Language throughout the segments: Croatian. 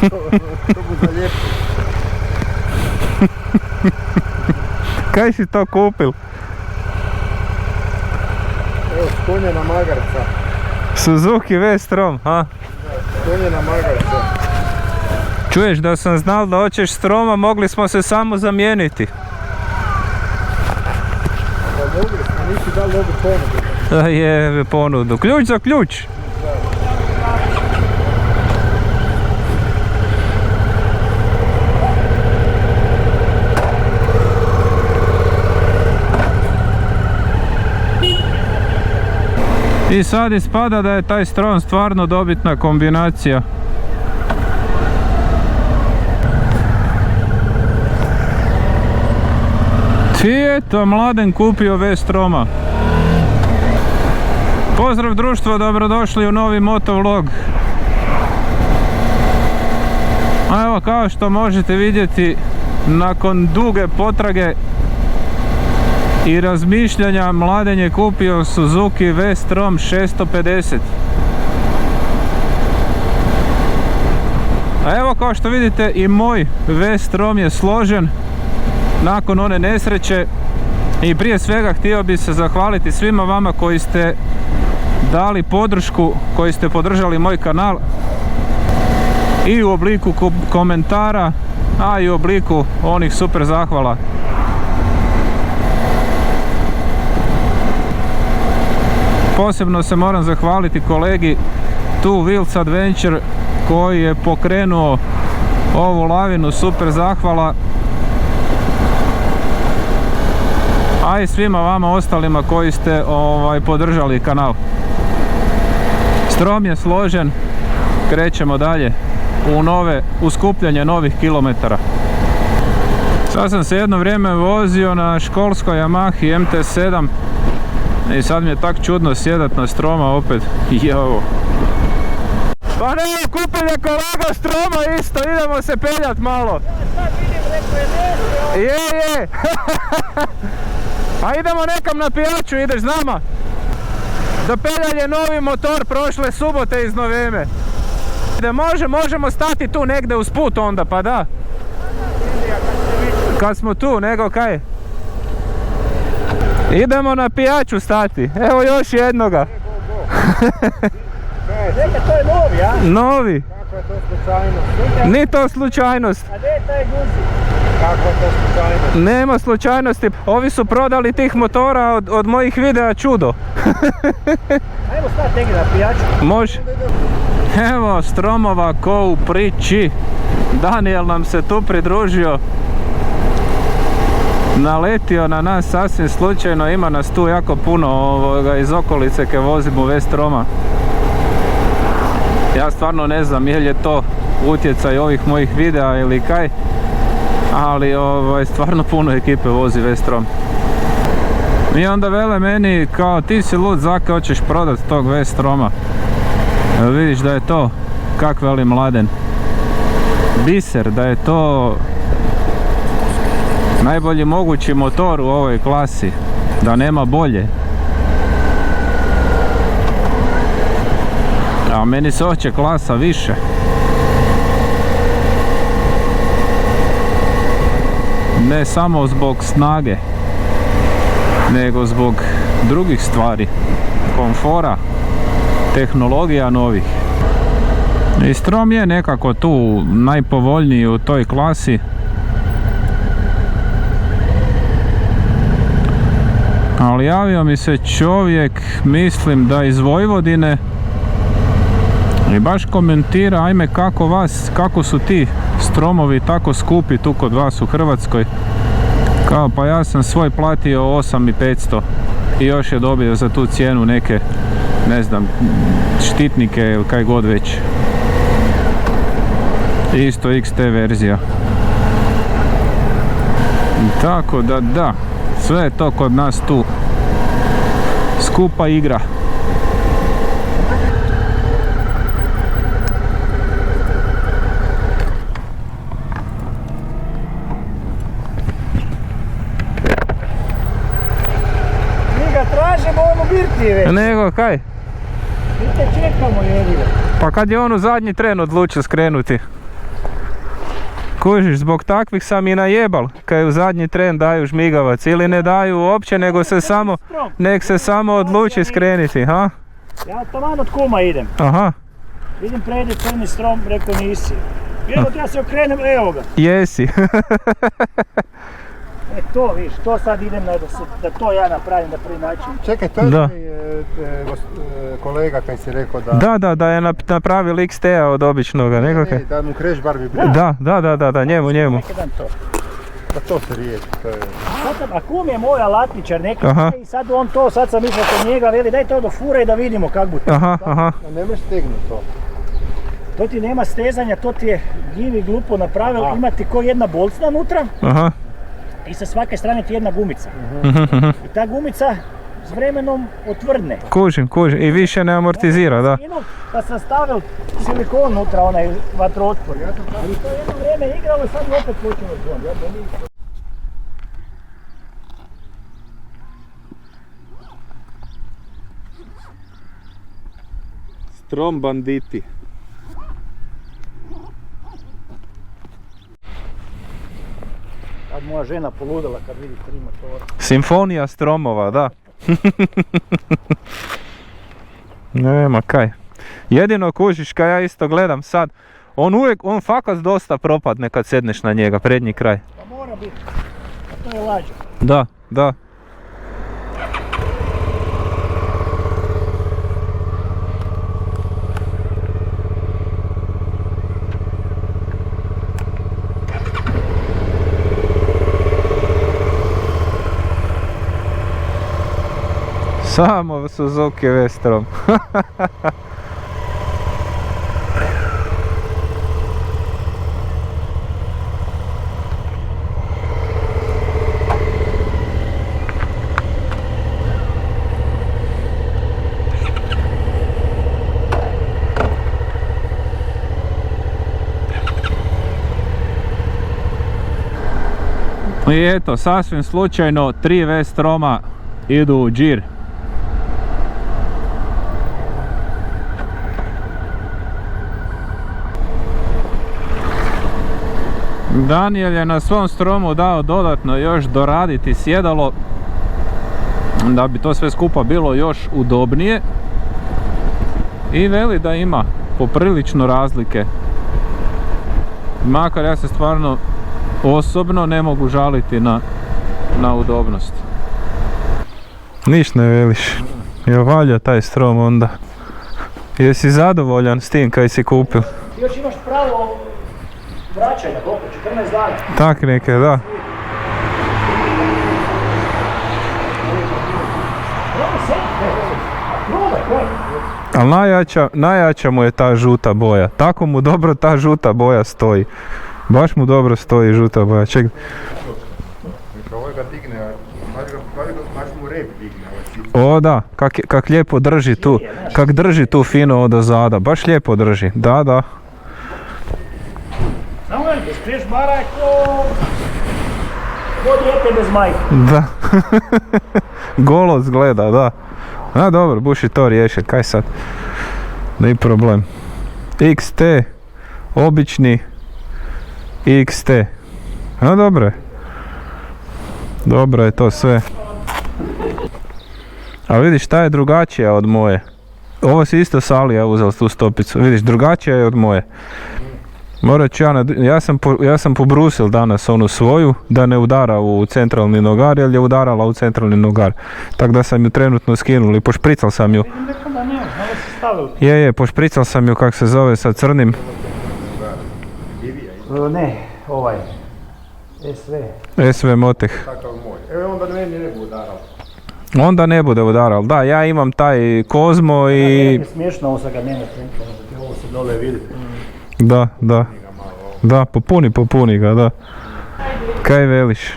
To bu zalijepi. Kaj si to kupil? Evo, sklonjena magarca. Suzuki V-Strom, a? Sklonjena magarca. Čuješ, da sam znal da hoćeš Stroma, mogli smo se samo zamijeniti. Pa mogli smo, nisi dali dobru ponudu. Je, ponudu. Ključ za ključ. I sad ispada da je taj Strom stvarno dobitna kombinacija. I eto, Mladen kupio V-Stroma. Pozdrav društvo, dobrodošli u novi motovlog. A evo, kao što možete vidjeti, nakon duge potrage i razmišljanja, Mladen je kupio Suzuki V-Strom 650. A evo, kao što vidite, i moj V-Strom je složen nakon one nesreće. I prije svega htio bih se zahvaliti svima vama koji ste dali podršku, koji ste podržali moj kanal i u obliku komentara, a i u obliku onih super zahvala. Posebno se moram zahvaliti kolegi Two Wheels Adventure koji je pokrenuo ovu lavinu super zahvala, a i svima vama ostalima koji ste podržali kanal. Strom je složen, krećemo dalje u skupljanje novih kilometara. Sad sam se jedno vrijeme vozio na školskoj Yamahi MT7 i sad mi je tak čudno sjedat na Stroma opet. Jao. Pa ne, kupili je kolega Stroma isto, idemo se peljat malo. Je. A idemo nekam na pijaču, ideš s nama? Dopeljan je novi motor prošle subote iz Noveme. Možemo stati tu negdje uz put onda, pa da. Kad smo tu, nego kaj? Idemo na pijaču stati, evo još jednoga. Neka, to je novi, a? Novi. Kako je to slučajnost? Ni to slučajnost. A gdje je taj guzi? Kako je to slučajnost? Nema slučajnosti, ovi su prodali tih motora od mojih videa čudo. Ajmo stati negdje na pijaču. Može. Evo Stromova ko u priči. Daniel nam se tu pridružio. Naletio na nas sasvim slučajno, ima nas tu jako puno iz okolice kad vozimo V-Stroma. Ja stvarno ne znam je li je to utjecaj ovih mojih videa ili kaj, ali stvarno puno ekipe vozi V-Strom. I onda vele meni kao ti si lud, zake hoćeš prodat tog V-Stroma. Vidiš da je to, kak veli Mladen, biser, da je to najbolji mogući motor u ovoj klasi, da nema bolje. A meni se hoće klasa više. Ne samo zbog snage, nego zbog drugih stvari, komfora, tehnologija novih. I Strom je nekako tu najpovoljniji u toj klasi. Ali javio mi se čovjek, mislim da iz Vojvodine, i baš komentira, ajme kako su ti Stromovi tako skupi tu kod vas u Hrvatskoj. Kao pa ja sam svoj platio 8500 i još je dobio za tu cijenu neke, ne znam, štitnike ili kaj god već. Isto XT verzija. Tako da, sve je to kod nas tu skupa igra. Nego kaj? Mi te čekamo, jebiga. Pa kad je on u zadnji tren odlučio skrenuti. Kužiš, zbog takvih sam i najebal, kad u zadnji tren daju žmigavac, ili ne daju uopće, nego se samo, nek se samo odluči skreniti, ha? Ja taman od kuma idem. Aha. Vidim prejde crni strom, rekao nisi. Idemo, ja se okrenem, evo ga. Jesi. E to viš, to sad idem da to ja napravim na prvi način. Čekaj, to je Da. Kolega kaj si rekao da... Da je napravil XT-a od običnoga, nekako. Da mu kreš bar vibrira. Da, njemu. Neki dan to. Pa to se riječi, to je... A kum je moj alatničar neki i sad on to, sad sam išao kod njega, veli daj to do fure i da vidimo kak bu to. Aha. A ne možeš stegnuti to. To ti nema stezanja, to ti je Givi glupo napravil, ima ti ko jedna bolcna unutra Aha. i sa svake strane ti jedna gumica. I ta gumica s vremenom otvrdne. Kužim. I više ne amortizira, da. Pa sam stavil silikon unutra, onaj vatrootpor. Ali to jedno vrijeme igralo i sad mi opet počelo zvon. Strom banditi. Tad moja žena poludela kad vidi 3 motora. Simfonija stromova, da. Nema kaj. Jedino kužiš kaj ja isto gledam sad, on fakat dosta propadne kad sedneš na njega, prednji kraj. Pa mora biti, a to je lađa. Da. Samo Suzuki V-Strom. I eto, sasvim slučajno 3 V-Stroma idu u džir. Daniel je na svom stromu dao dodatno još doraditi sjedalo da bi to sve skupa bilo još udobnije i veli da ima poprilično razlike, makar ja se stvarno osobno ne mogu žaliti na udobnost. Niš ne veliš, je valja taj strom onda. Jesi zadovoljan s tim kaj si kupil? Još imaš pravo vraćanja, koliko? 14 dana. Tak neke, da. Ali najjača mu je ta žuta boja. Tako mu dobro ta žuta boja stoji. Baš mu dobro stoji žuta boja. Ček. Ovaj ga digne, baš mu rep digne. O da, kak lijepo drži tu, kak drži tu fino od ozada. Baš lijepo drži, da. Samo je, bez priješ bara je ko dijete bez majke. Da. Golo zgleda, da. A dobro, buši to riješiti, kaj sad? Nije problem. XT, obični XT. A dobro je. Dobro je to sve. A vidiš, ta je drugačija od moje. Ovo si isto Salija uzeo tu stopicu. Vidiš, drugačija je od moje. Morat ću ja sam pobrusil danas onu svoju da ne udara u centralni nogar, jer je udarala u centralni nogar. Tako da sam ju trenutno skinul i pošprical sam ju. Vidim rekao da ne, malo si stavili. Je, pošprical sam ju, kak se zove, sa crnim. Ne, ovaj. SV Moteh. Takav moj. Evo onda meni ne bude udaral. Onda ne bude udaral. Da, ja imam taj Kozmo i... Je smiješno ovo sa ga nema trenka, da ti ovo se dole vidi. Da, popuni ga, da. Kaj veliš?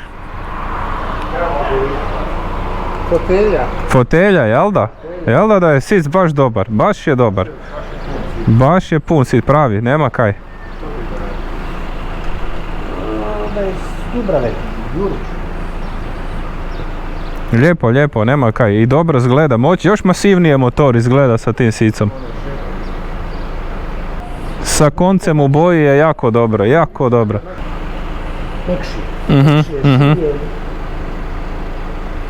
Fotelja, jel da? Jel da je sic baš dobar, baš je dobar. Baš je pun sic, pravi, nema kaj. Da je Dubrave, Jurić. Lijepo, nema kaj. I dobro izgleda, još masivnije motor izgleda sa tim sicom. Sa koncem u boji je jako dobro. Mekši.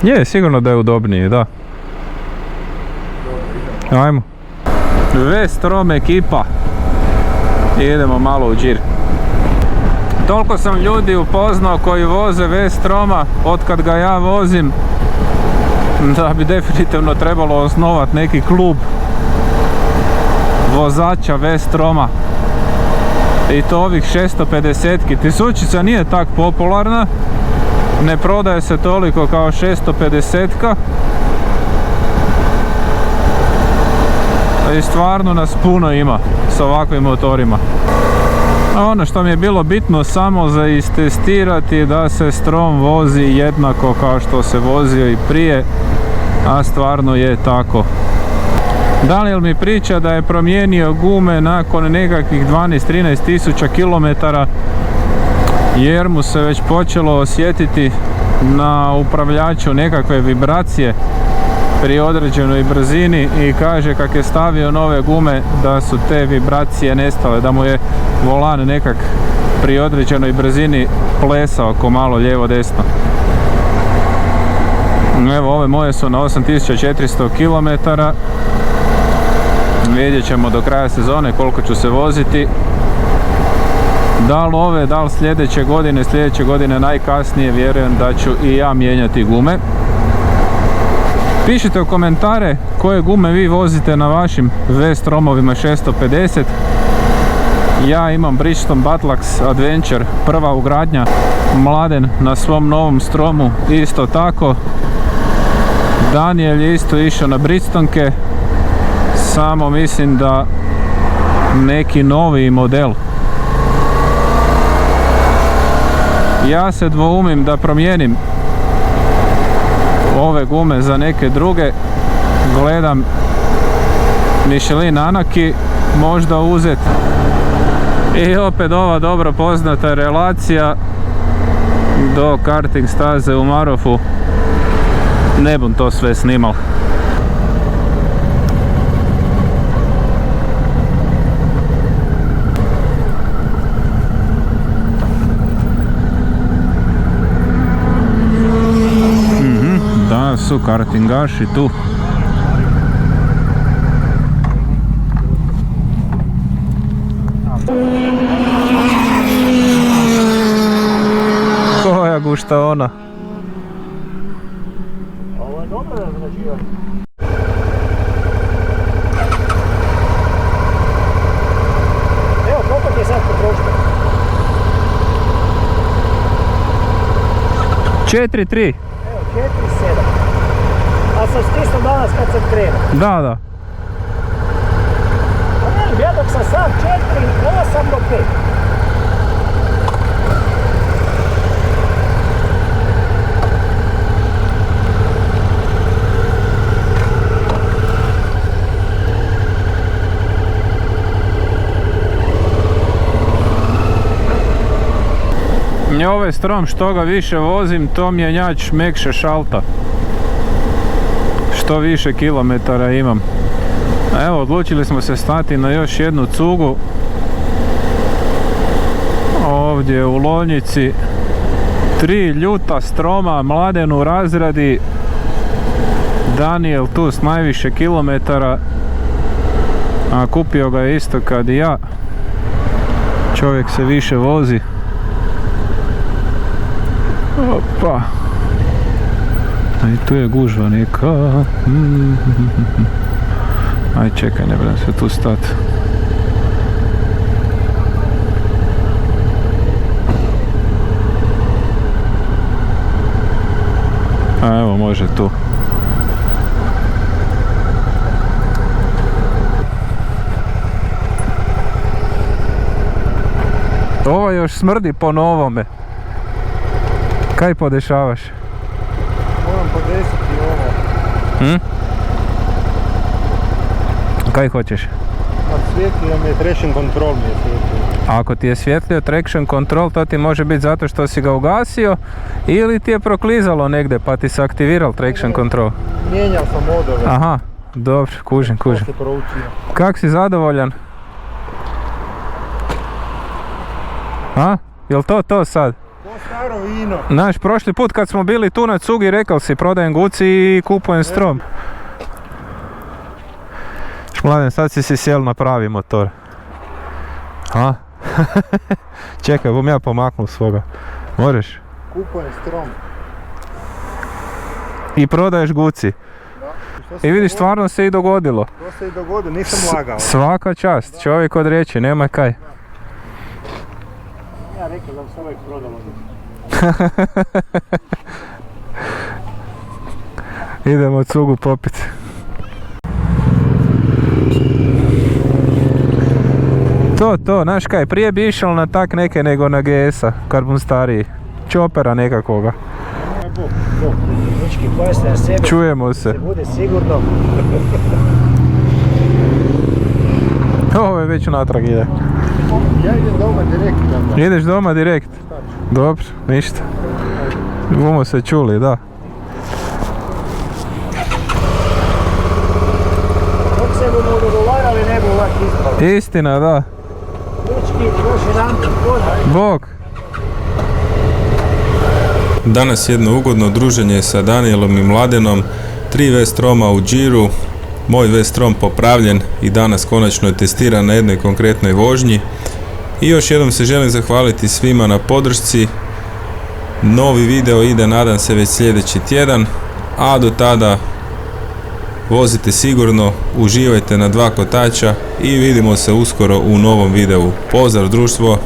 Je, sigurno da je udobniji, da. Ajmo. Vestrom ekipa. Idemo malo u džir. Toliko sam ljudi upoznao koji voze Vestroma od kad ga ja vozim, da bi definitivno trebalo osnovati neki klub vozača Vestroma. I to ovih 650-ki. Tisućica nije tak popularna, ne prodaje se toliko kao 650-ka. I stvarno nas puno ima s ovakvim motorima. A ono što mi je bilo bitno samo za istestirati da se Strom vozi jednako kao što se vozio i prije, a stvarno je tako. Daniel mi priča da je promijenio gume nakon nekakvih 12-13 tisuća kilometara, jer mu se već počelo osjetiti na upravljaču nekakve vibracije pri određenoj brzini i kaže kako je stavio nove gume da su te vibracije nestale, da mu je volan nekak pri određenoj brzini plesao ko malo lijevo desno. Evo, ove moje su na 8400 km. Vidjet ćemo do kraja sezone koliko ću se voziti. Da li ove, da li sljedeće godine najkasnije vjerujem da ću i ja mijenjati gume. Pišite u komentare koje gume vi vozite na vašim Vestromovima 650. Ja imam Bridgestone Batlax Adventure, prva ugradnja. Mladen na svom novom Stromu isto tako. Daniel je isto išao na Bridgestonke, samo mislim da neki novi model. Ja se dvoumim da promijenim ove gume za neke druge. Gledam Michelin Anaki možda uzet. I opet ova dobro poznata relacija do karting staze u Marofu. Ne bum to sve snimal. Da su kartingaši tu. Koja gušta ona. Ovo je dobro razrađivanje. Evo, koliko ti je sad potrošilo? 4.3. Evo, 4.7. A sam stisnuo danas kad sam krenuo. Da. A ne, ja dok sam sam 4.8 do 5. Ovaj Strom što ga više vozim, to mjenjač mekše šalta. Što više kilometara imam. Evo, odlučili smo se stati na još jednu cugu. Ovdje u Lonjici. 3 ljuta Stroma, Mladen u razradi. Daniel tu s najviše kilometara. A kupio ga je isto kad i ja. Čovjek se više vozi. Opa. I tu je gužva neka. Aj čekaj, ne budem se tu stati. A evo, može tu. Ovo još smrdi po novome. Kaj podešavaš? Moram podesiti ovo. Kaj hoćeš? A svijetlio mi je traction control mi je svijetlio. Ako ti je svjetlio traction control, to ti može biti zato što si ga ugasio ili ti je proklizalo negdje pa ti se aktivirao traction control. Mijenjao sam modove. Aha, dobro, kužim. To se proučio. Kak si zadovoljan? A? Jel to sad? To staro vino. Znaš, prošli put kad smo bili tu na cugi rekao si prodajem guci i kupujem strom. Mladen, sad si sjel na pravi motor. A? Čekaj, bom ja pomaknuo svoga. Možeš? Kupujem strom. I prodaješ guci. I vidiš, stvarno se i dogodilo. To se i dogodilo, nisam lagao. Svaka čast, čovjek od riječi, nema kaj. Ja rekao da bi se uvijek prodalo. Idemo cugu popit. To, znaš kaj, prije bi išao na tak neke nego na GS-a, karbon stariji. Čopera nekakvoga. Bog, nički pojeste na sebe. Čujemo se. Bude sigurno. Ovo je već natrag ide. Ja idem doma direkt tamo. Ideš doma direkt? Dobro, ništa. Bumo se čuli, da. Dok se budu dogovarali ne bi ovak ispalo. Istina, da. Nički, još jedan pozdrav. Bog. Danas jedno ugodno druženje sa Danielom i Mladenom. 3 V-stroma u Giru. Moj V-strom popravljen i danas konačno je testiran na jednoj konkretnoj vožnji. I još jednom se želim zahvaliti svima na podršci. Novi video ide, nadam se, već sljedeći tjedan. A do tada vozite sigurno, uživajte na 2 kotača i vidimo se uskoro u novom videu. Pozdrav društvo!